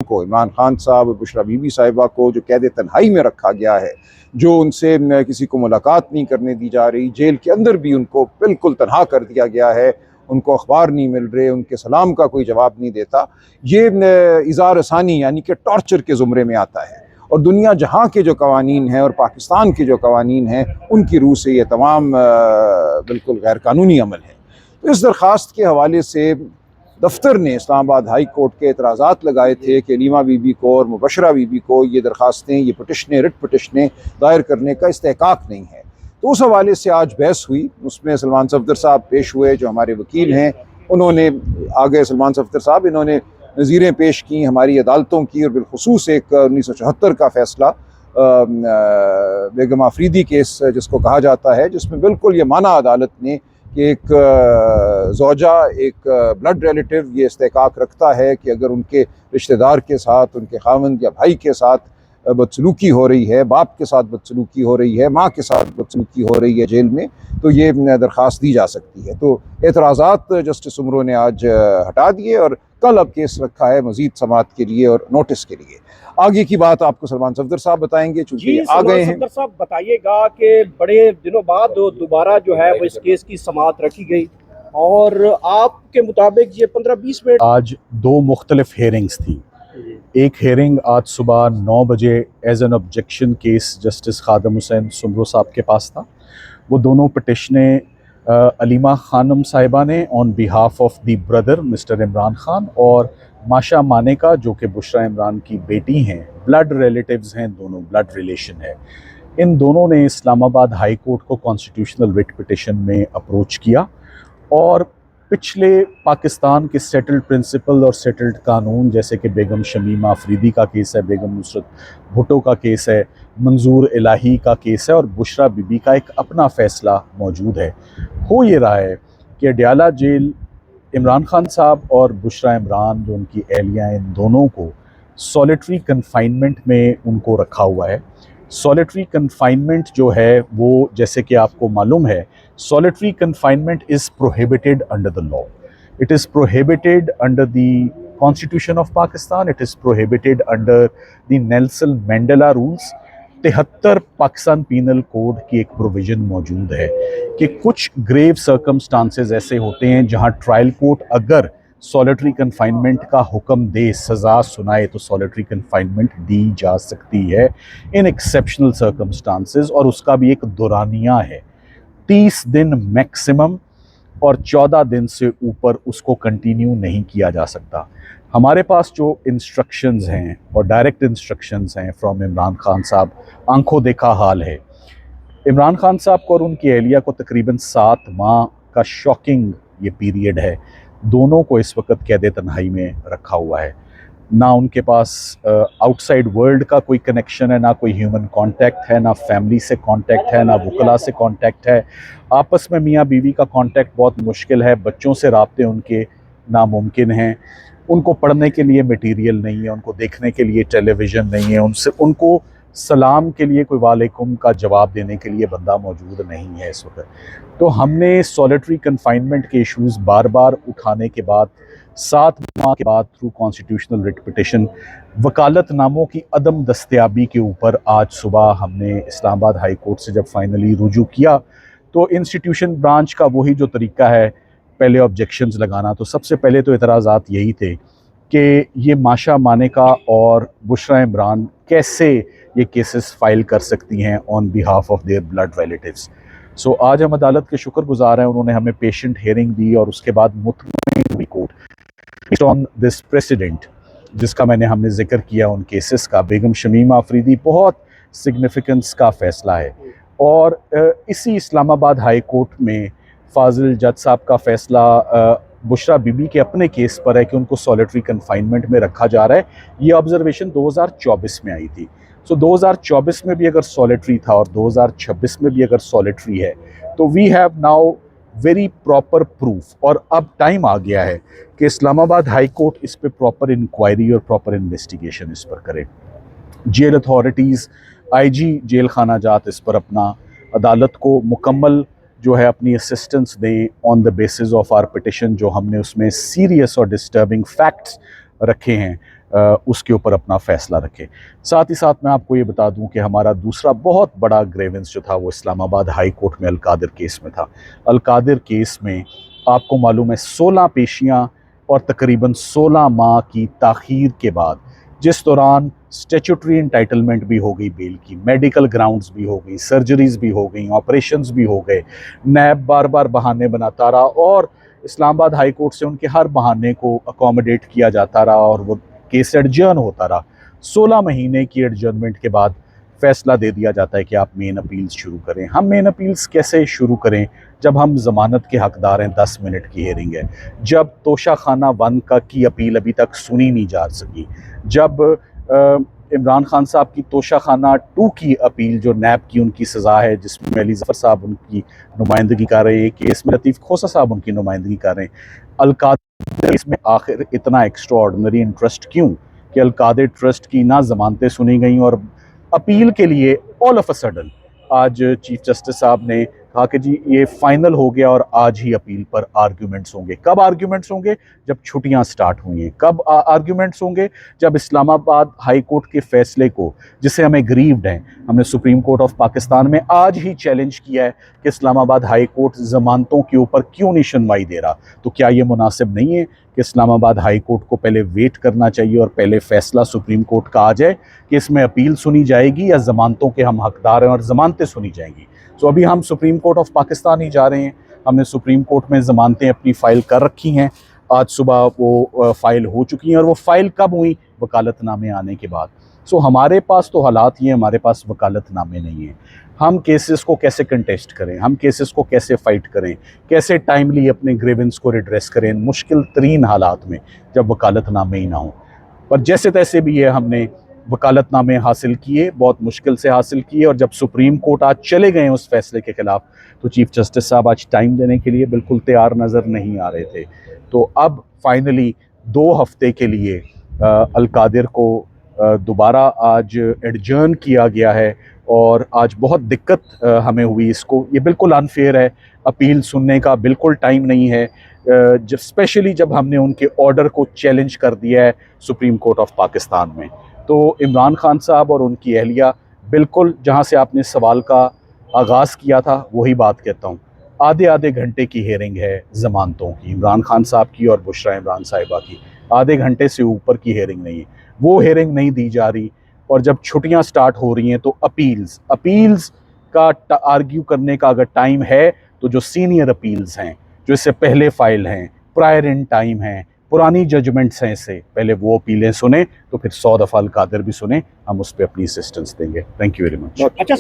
को, इमरान खान साहब और बुशरा बीबी साहिबा को जो कैद तन्हाई में रखा गया है, जो उनसे किसी को मुलाकात नहीं करने दी जा रही, जेल के अंदर भी उनको बिल्कुल तनहा कर दिया गया है, उनको अखबार नहीं मिल रहे, उनके सलाम का कोई जवाब नहीं देता, ये इज़ार आसानी यानी कि टॉर्चर के ज़ुमरे में आता है। और दुनिया जहाँ के जो कवानीन हैं और पाकिस्तान के जो कवानीन हैं उनकी रूह से ये तमाम बिल्कुल गैर कानूनी अमल है। तो इस दरख्वास्त के हवाले से दफ्तर ने इस्लामाबाद हाई कोर्ट के एतराज़ात लगाए थे कि नीमा बीबी को और मुबशरा बीबी को ये दरख्वास्तें, ये पटिशनें, रिट पटिशनें दायर करने का इस्तेहकाक नहीं है। तो उस हवाले से आज बहस हुई, उसमें सलमान सफदर साहब पेश हुए जो हमारे वकील हैं, उन्होंने आगे सलमान सफदर साहब इन्होंने नज़ीरें पेश की हमारी अदालतों की, और बिलखुसूस एक 1974 का फ़ैसला बेगम आफरीदी केस जिसको कहा जाता है, जिसमें बिल्कुल ये माना अदालत ने कि एक ज़ौजा, एक ब्लड रिलेटिव ये इस्तेहकाक रखता है कि अगर उनके रिश्तेदार के साथ, उनके खावंद या भाई के साथ बदसलूकी हो रही है, बाप के साथ बदसलूकी हो रही है, माँ के साथ बदसलूकी हो रही है जेल में, तो ये दरख्वास्त दी जा सकती है। तो एतराज़ात जस्टिस उमरों ने आज हटा दिए और कल अब केस रखा है मज़ीद समाअत के लिए और नोटिस के लिए। आगे की बात आपको सलमान सफदर साहब बताएंगे, चूँकि आ गए हैं। सफदर साहब बताइएगा कि बड़े दिनों बाद दोबारा जो है वो इस केस की समाअत रखी गई, और आपके मुताबिक ये 15-20 मिनट। आज दो मुख्तलिफ हेयरिंग्स थी। एक हेयरिंग आज सुबह 9 बजे as an objection case justice Khadim Hussain Soomro साहब के पास था। वो दोनों पिटिशनें अलीमा खानम साहिबा ने on behalf of the brother mister Imran Khan, और माशा मानेका जो कि बुशरा इमरान की बेटी हैं, ब्लड रिलेटिव्स हैं, दोनों ब्लड रिलेशन है। इन दोनों ने इस्लामाबाद हाई कोर्ट को कॉन्स्टिट्यूशनल रिट पिटिशन में अप्रोच किया, और पिछले पाकिस्तान के सेटल्ड प्रिंसिपल और सेटल्ड कानून, जैसे कि बेगम शमीमा अफरीदी का केस है, बेगम नुसरत भुट्टो का केस है, मंजूर इलाही का केस है, और बुशरा बीबी का एक अपना फ़ैसला मौजूद है। हो ये रहा है कि अडयाला जेल इमरान खान साहब और बुशरा इमरान जो उनकी एहलियाँ, इन दोनों को सॉलिटरी कन्फाइनमेंट में उनको रखा हुआ है। सॉलिटरी कन्फाइनमेंट जो है वो, जैसे कि आपको मालूम है, solitary confinement is prohibited under the law. It is prohibited under the constitution of Pakistan, it is prohibited under the Nelson Mandela rules. 73 Pakistan penal code की एक प्रोविज़न मौजूद है कि कुछ ग्रेव सर्कमस्टांसेस ऐसे होते हैं जहां ट्रायल कोर्ट अगर सॉलिटरी कन्फाइनमेंट का हुक्म दे, सज़ा सुनाए, तो सॉलिटरी कन्फाइनमेंट दी जा सकती है इन एक्सेप्शनल सर्कमस्टांसेस, और उसका भी एक दुरानिया है। 30 दिन मैक्सिमम, और 14 दिन से ऊपर उसको कंटिन्यू नहीं किया जा सकता। हमारे पास जो इंस्ट्रक्शंस हैं और डायरेक्ट इंस्ट्रक्शंस हैं फ्रॉम इमरान खान साहब, आंखों देखा हाल है। इमरान खान साहब को और उनकी एहलिया को तकरीबन 7 माह का शॉकिंग ये पीरियड है। दोनों को इस वक्त कैद तन्हाई में रखा हुआ है। ना उनके पास आउटसाइड वर्ल्ड का कोई कनेक्शन है, ना कोई ह्यूमन कांटेक्ट है, ना फैमिली से कांटेक्ट है, ना वकला से कांटेक्ट है। आपस में मियाँ बीवी का कांटेक्ट बहुत मुश्किल है। बच्चों से राब्ते उनके नामुमकिन हैं। उनको पढ़ने के लिए मटीरियल नहीं है, उनको देखने के लिए टेलीविज़न नहीं है, उनको सलाम के लिए कोई वालेकुम का जवाब देने के लिए बंदा मौजूद नहीं है इस वक्त। तो हमने सॉलिटरी कन्फाइनमेंट के इश्यूज़ बार बार उठाने के बाद 7 माह के बाद थ्रू कॉन्स्टिट्यूशनल रिट पिटिशन वकालतनामों की अदम दस्तयाबी के ऊपर आज सुबह हमने इस्लामाबाद हाई कोर्ट से जब फाइनली रुजू किया, तो इंस्टीट्यूशन ब्रांच का वही जो तरीका है पहले ऑब्जेक्शंस लगाना। तो सबसे पहले तो एतराज़ात यही थे कि ये माशा मानेका और बुशरा इमरान कैसे ये केसेस फाइल कर सकती हैं on behalf of their blood relatives. So आज हम अदालत के शुक्रगुजार हैं, उन्होंने हमें पेशेंट हेयरिंग दी और उसके बाद मुतमईन हुई कोर्ट ऑन दिस प्रेसिडेंट जिसका हमने जिक्र किया उन केसेस का। बेगम शमीमा अफरीदी बहुत सिग्निफिकेंस का फ़ैसला है, और इसी इस्लामाबाद हाई कोर्ट में फाजिल जज साहब का फ़ैसला बुशरा बीबी के अपने केस पर है कि उनको सॉलिटरी कन्फाइनमेंट में रखा जा रहा है। ये ऑब्जर्वेशन 2024 में आई थी। सो 2024 में भी अगर सॉलिटरी था और 2026 में भी अगर सॉलिटरी है, तो we have now very proper proof. और अब टाइम आ गया है कि इस्लामाबाद हाई कोर्ट इस पर प्रॉपर इंक्वायरी और प्रॉपर इन्वेस्टिगेशन इस पर करे। जेल अथॉरिटीज़, IG जेल खाना जात इस पर अपना अदालत को मुकम्मल जो है अपनी असिस्टेंस दें on the basis of our petition, जो हमने उसमें सीरियस और डिस्टर्बिंग फैक्ट्स रखे हैं। उसके ऊपर अपना फ़ैसला रखे। साथ ही साथ मैं आपको ये बता दूं कि हमारा दूसरा बहुत बड़ा ग्रेवेंस जो था वो इस्लामाबाद हाई कोर्ट में अलकादिर केस में था। अलकादिर केस में आपको मालूम है 16 पेशियां और तकरीबन 16 माह की ताख़ीर के बाद, जिस दौरान स्टैट्यूटरी एंटाइटलमेंट भी हो गई बेल की, मेडिकल ग्राउंड्स भी हो गई, सर्जरीज भी हो गई, ऑपरेशंस भी हो गए, नैब बार बार बहाने बनाता रहा और इस्लामाबाद हाई कोर्ट से उनके हर बहाने को अकोमोडेट किया जाता रहा और वो केस एडजर्न होता रहा। 16 महीने की एडजर्नमेंट के बाद फैसला दे दिया जाता है कि आप मेन अपील्स शुरू करें। हम मेन अपील्स कैसे शुरू करें जब हम ज़मानत के हकदार हैं? 10 मिनट की हेयरिंग है। जब तोशा खाना 1 की अपील अभी तक सुनी नहीं जा सकी, जब इमरान खान साहब की तोशा खाना 2 की अपील जो नैब की उनकी सज़ा है, जिसमें अली ज़फ़र साहब उनकी नुमाइंदगी कर रहे हैं, केस में लतीफ़ खोसा साहब उनकी नुमाइंदगी कर रहे हैं, अलकादिर केस में आखिर इतना एक्स्ट्रा ऑर्डनरी इंटरेस्ट क्यों कि अलकादिर ट्रस्ट की ना ज़मानतें सुनी गई और अपील के लिए ऑल ऑफ अ सडन आज चीफ जस्टिस साहब ने कहा कि जी ये फाइनल हो गया और आज ही अपील पर आर्ग्यूमेंट्स होंगे। कब आर्ग्यूमेंट्स होंगे? जब छुट्टियां स्टार्ट हुई हैं। कब आर्ग्यूमेंट्स होंगे? जब इस्लामाबाद हाई कोर्ट के फैसले को, जिससे हमें ग्रीव्ड हैं, हमने सुप्रीम कोर्ट ऑफ पाकिस्तान में आज ही चैलेंज किया है कि इस्लामाबाद हाई कोर्ट जमानतों के ऊपर क्यों नहीं सुनवाई दे रहा। तो क्या ये मुनासिब नहीं है कि इस्लामाबाद हाई कोर्ट को पहले वेट करना चाहिए और पहले फैसला सुप्रीम कोर्ट का आ जाए कि इसमें अपील सुनी जाएगी या जमानतों के हम हकदार हैं और जमानतें सुनी जाएंगी? तो अभी हम सुप्रीम कोर्ट ऑफ पाकिस्तान ही जा रहे हैं। हमने सुप्रीम कोर्ट में ज़मानतें अपनी फ़ाइल कर रखी हैं। आज सुबह वो फ़ाइल हो चुकी हैं और वो फ़ाइल कब हुई? वकालतनामे आने के बाद। सो हमारे पास तो हालात ये, हमारे पास वकालतनामे नहीं हैं। हम केसेस को कैसे कंटेस्ट करें? हम केसेस को कैसे फ़ाइट करें? कैसे टाइमली अपने ग्रीवेंस को रिड्रेस करें मुश्किल तरीन हालात में जब वकालतनामे ही ना हो? पर जैसे तैसे भी ये हमने वकालतनामे हासिल किए, बहुत मुश्किल से हासिल किए, और जब सुप्रीम कोर्ट आज चले गए उस फैसले के ख़िलाफ़ तो चीफ जस्टिस साहब आज टाइम देने के लिए बिल्कुल तैयार नज़र नहीं आ रहे थे। तो अब फाइनली 2 हफ्ते के लिए अलकादिर को दोबारा आज एडजर्न किया गया है और आज बहुत दिक्कत हमें हुई इसको। ये बिल्कुल अनफेयर है, अपील सुनने का बिल्कुल टाइम नहीं है, जब स्पेशली जब हमने उनके ऑर्डर को चैलेंज कर दिया है सुप्रीम कोर्ट ऑफ पाकिस्तान में। तो इमरान खान साहब और उनकी अहलिया बिल्कुल जहां से आपने सवाल का आगाज़ किया था वही बात कहता हूँ, आधे आधे घंटे की हेयरिंग है ज़मानतों की, इमरान खान साहब की और बुशरा इमरान साहिबा की। आधे घंटे से ऊपर की हेयरिंग नहीं है, वो हेयरिंग नहीं दी जा रही। और जब छुट्टियां स्टार्ट हो रही हैं तो अपील्स का आर्ग्यू करने का अगर टाइम है तो जो सीनियर अपील्स हैं, जो इससे पहले फाइल हैं, प्रायर इन टाइम हैं, पुरानी जजमेंट्स हैं, इससे पहले वो अपीलें सुने तो फिर 100 दफ़ा अलकादिर भी सुने। हम उस पर अपनी असिस्टेंस देंगे। Thank you very much. अच्छा,